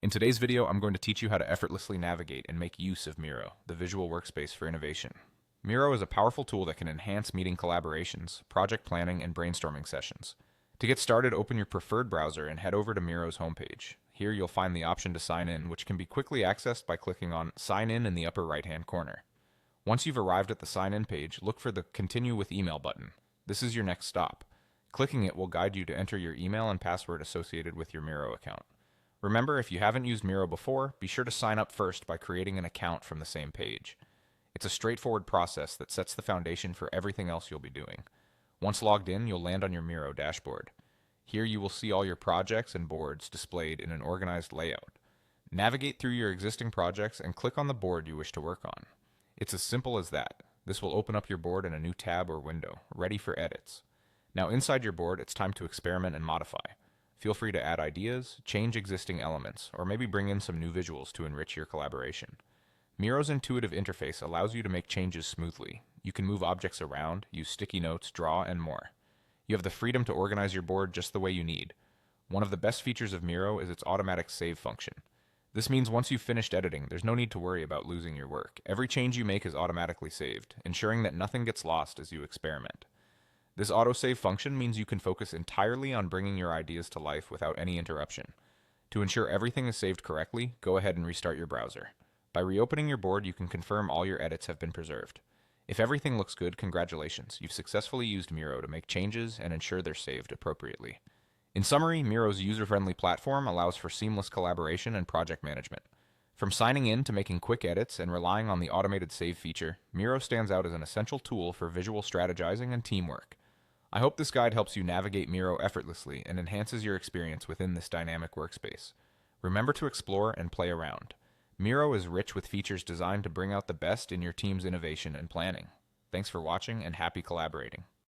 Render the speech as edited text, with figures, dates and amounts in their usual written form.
In today's video, I'm going to teach you how to effortlessly navigate and make use of Miro, the visual workspace for innovation. Miro is a powerful tool that can enhance meeting collaborations, project planning, and brainstorming sessions. To get started, open your preferred browser and head over to Miro's homepage. Here you'll find the option to sign in, which can be quickly accessed by clicking on Sign In the upper right-hand corner. Once you've arrived at the Sign In page, look for the Continue with Email button. This is your next stop. Clicking it will guide you to enter your email and password associated with your Miro account. Remember, if you haven't used Miro before, be sure to sign up first by creating an account from the same page. It's a straightforward process that sets the foundation for everything else you'll be doing. Once logged in, you'll land on your Miro dashboard. Here you will see all your projects and boards displayed in an organized layout. Navigate through your existing projects and click on the board you wish to work on. It's as simple as that. This will open up your board in a new tab or window, ready for edits. Now inside your board, it's time to experiment and modify. Feel free to add ideas, change existing elements, or maybe bring in some new visuals to enrich your collaboration. Miro's intuitive interface allows you to make changes smoothly. You can move objects around, use sticky notes, draw, and more. You have the freedom to organize your board just the way you need. One of the best features of Miro is its automatic save function. This means once you've finished editing, there's no need to worry about losing your work. Every change you make is automatically saved, ensuring that nothing gets lost as you experiment. This autosave function means you can focus entirely on bringing your ideas to life without any interruption. To ensure everything is saved correctly, go ahead and restart your browser. By reopening your board, you can confirm all your edits have been preserved. If everything looks good, congratulations. You've successfully used Miro to make changes and ensure they're saved appropriately. In summary, Miro's user-friendly platform allows for seamless collaboration and project management. From signing in to making quick edits and relying on the automated save feature, Miro stands out as an essential tool for visual strategizing and teamwork. I hope this guide helps you navigate Miro effortlessly and enhances your experience within this dynamic workspace. Remember to explore and play around. Miro is rich with features designed to bring out the best in your team's innovation and planning. Thanks for watching and happy collaborating.